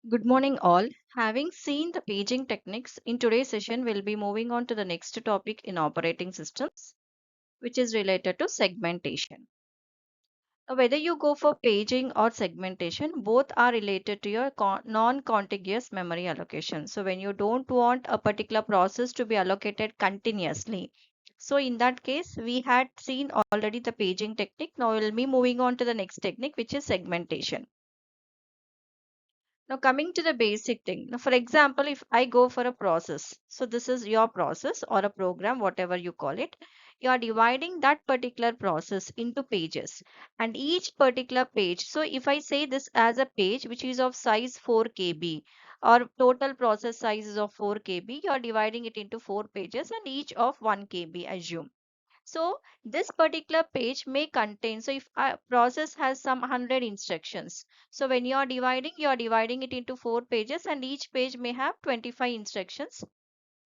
Good morning, all. Having seen the paging techniques, in today's session, we'll be moving on to the next topic in operating systems, which is related to segmentation. Now, whether you go for paging or segmentation, both are related to your non-contiguous memory allocation. So, when you don't want a particular process to be allocated continuously, so in that case, we had seen already the paging technique. Now, we'll be moving on to the next technique, which is segmentation. Now, coming to the basic thing. Now, for example, if I go for a process, so this is your process or a program, whatever you call it, you are dividing that particular process into pages and each particular page. So, if I say this as a page which is of size 4 KB or total process size is of 4 KB, you are dividing it into 4 pages and each of 1 KB, assume. So this particular page may contain, so if a process has some 100 instructions, so when you are dividing it into 4 pages and each page may have 25 instructions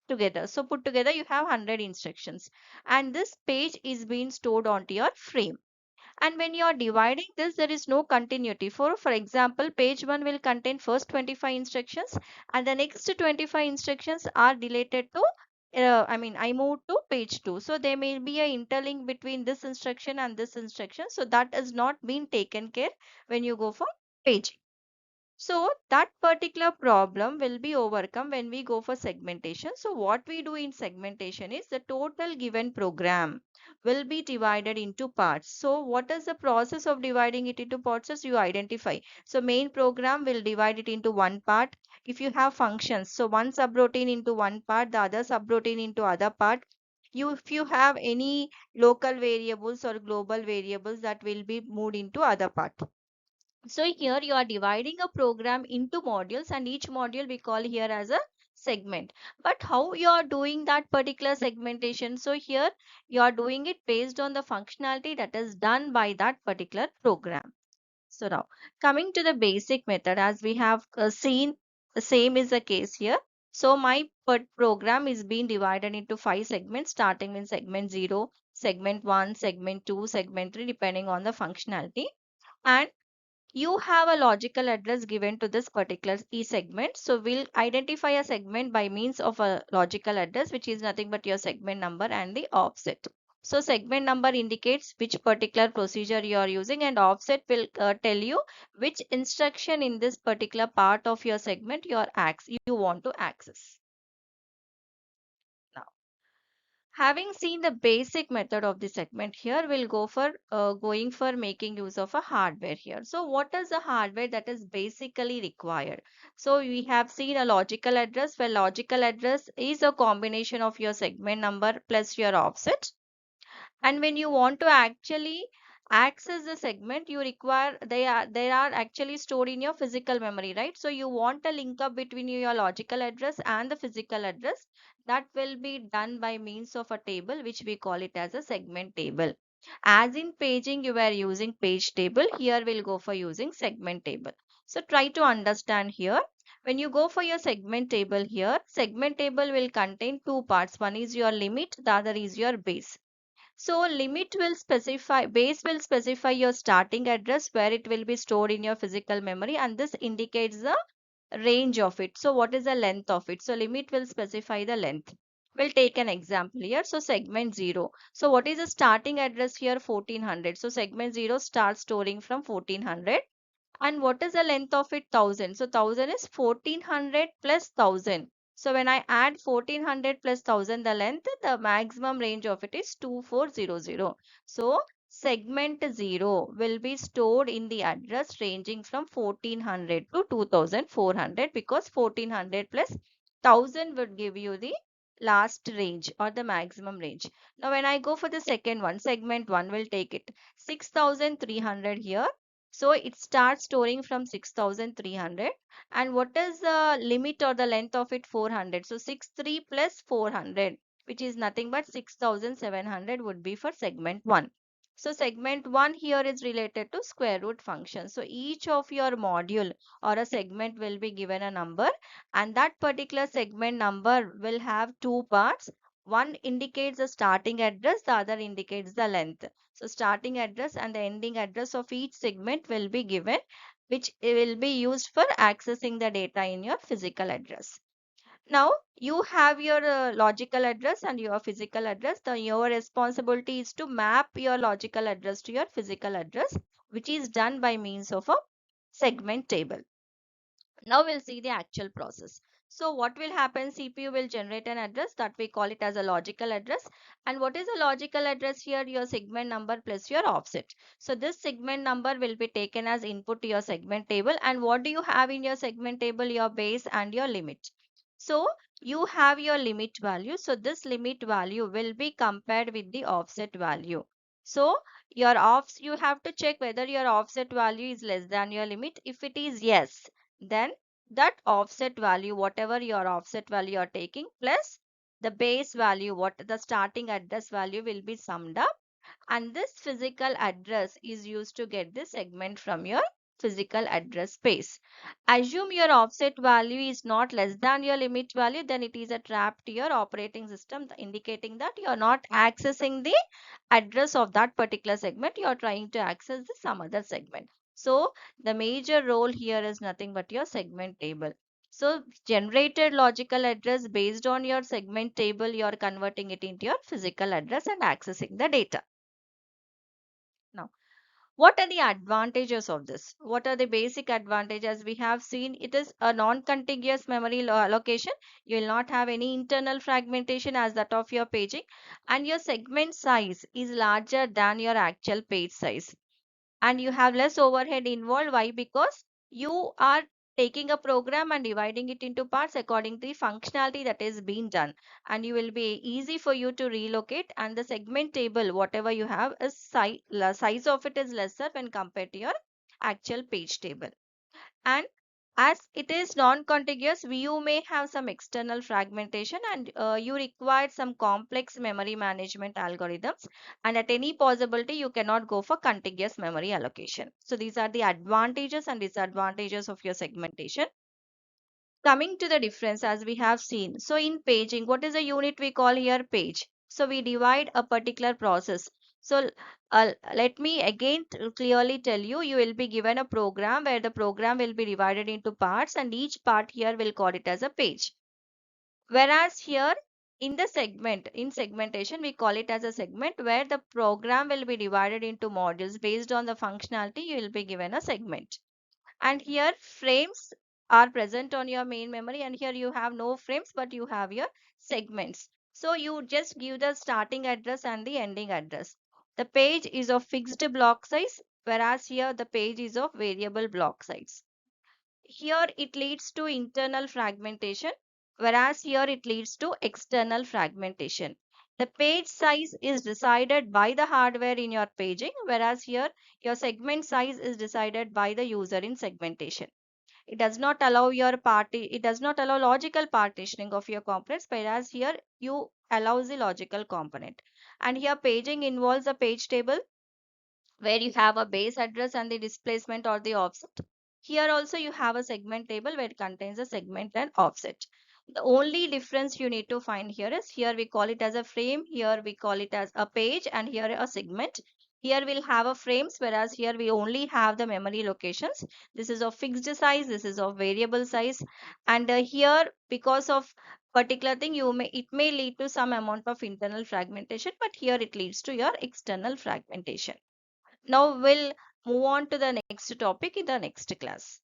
together. So put together you have 100 instructions and this page is being stored onto your frame. And when you are dividing this, there is no continuity. For example, page 1 will contain first 25 instructions and the next 25 instructions are related to I moved to page 2. So there may be a interlink between this instruction and this instruction. So that is not being taken care when you go for paging. So that particular problem will be overcome when we go for segmentation. So what we do in segmentation is the total given program will be divided into parts. So what is the process of dividing it into parts as you identify. So main program will divide it into one part. If you have functions, so one subroutine into one part, the other subroutine into other part. If you have any local variables or global variables, that will be moved into other part. So here you are dividing a program into modules and each module we call here as a segment. But how you are doing that particular segmentation? So here you are doing it based on the functionality that is done by that particular program. So now coming to the basic method, as we have seen, the same is the case here. So my program is being divided into 5 segments, starting with segment 0, segment 1, segment 2, segment 3, depending on the functionality. And you have a logical address given to this particular segment. So we'll identify a segment by means of a logical address, which is nothing but your segment number and the offset. So segment number indicates which particular procedure you are using and offset will tell you which instruction in this particular part of your segment you want to access. Now, having seen the basic method of the segment, here we'll go for going for making use of a hardware here. So what is the hardware that is basically required? So we have seen a logical address, where logical address is a combination of your segment number plus your offset. And when you want to actually access the segment, you require they are actually stored in your physical memory, right? So you want a link up between your logical address and the physical address. That will be done by means of a table which we call it as a segment table. As in paging you were using page table, here we'll go for using segment table. So try to understand here. When you go for your segment table here, segment table will contain two parts. One is your limit, the other is your base. So base will specify your starting address where it will be stored in your physical memory, and this indicates the range of it. So what is the length of it? So limit will specify the length. We'll take an example here. So segment 0. So what is the starting address here? 1400. So segment 0 starts storing from 1400. And what is the length of it? 1000. So 1000 is 1400 plus 1000. So when I add 1400 plus 1000, the length, the maximum range of it is 2400. So segment 0 will be stored in the address ranging from 1400 to 2400, because 1400 plus 1000 would give you the last range or the maximum range. Now when I go for the second one, segment 1 will take it 6300 here. So it starts storing from 6300. And what is the limit or the length of it? 400. So 63 plus 400, which is nothing but 6700 would be for segment 1. So segment 1 here is related to square root function. So each of your module or a segment will be given a number, and that particular segment number will have two parts. One indicates the starting address, the other indicates the length. So starting address and the ending address of each segment will be given which will be used for accessing the data in your physical address. Now you have your logical address and your physical address. Your responsibility is to map your logical address to your physical address, which is done by means of a segment table. Now we'll see the actual process. So what will happen? CPU will generate an address that we call it as a logical address. And what is a logical address here? Your segment number plus your offset. So this segment number will be taken as input to your segment table. And what do you have in your segment table? Your base and your limit. So you have your limit value. So this limit value will be compared with the offset value. So you have to check whether your offset value is less than your limit. If it is yes, then that offset value, whatever your offset value you're taking, plus the base value, what the starting address value will be summed up, and this physical address is used to get the segment from your physical address space. Assume your offset value is not less than your limit value, then it is a trap to your operating system, indicating that you are not accessing the address of that particular segment. You are trying to access the some other segment. So the major role here is nothing but your segment table. So generated logical address based on your segment table, you are converting it into your physical address and accessing the data. Now, what are the advantages of this? What are the basic advantages we have seen? It is a non-contiguous memory allocation. You will not have any internal fragmentation as that of your paging, and your segment size is larger than your actual page size, and you have less overhead involved. Why? Because you are taking a program and dividing it into parts according to the functionality that is being done, and you will be easy for you to relocate, and the segment table whatever you have is size of it is lesser when compared to your actual page table. And as it is non-contiguous, you may have some external fragmentation, and you require some complex memory management algorithms, and at any possibility you cannot go for contiguous memory allocation. So these are the advantages and disadvantages of your segmentation. Coming to the difference, as we have seen, so in paging, what is the unit we call here? Page. So we divide a particular process. So let me again clearly tell you, you will be given a program where the program will be divided into parts, and each part here will call it as a page. Whereas here in the segmentation, we call it as a segment where the program will be divided into modules. Based on the functionality, you will be given a segment. And here frames are present on your main memory, and here you have no frames but you have your segments. So you just give the starting address and the ending address. The page is of fixed block size, whereas here the page is of variable block size. Here it leads to internal fragmentation, whereas here it leads to external fragmentation. The page size is decided by the hardware in your paging, whereas here your segment size is decided by the user in segmentation. It does not allow it does not allow logical partitioning of your components, whereas here you allows the logical component. And here paging involves a page table where you have a base address and the displacement or the offset. Here also you have a segment table where it contains a segment and offset. The only difference you need to find here is, here we call it as a frame, here we call it as a page, and here a segment. Here we'll have a frames, whereas here we only have the memory locations. This is of fixed size, this is of variable size, and here because of particular thing it may lead to some amount of internal fragmentation, but here it leads to your external fragmentation. Now we'll move on to the next topic in the next class.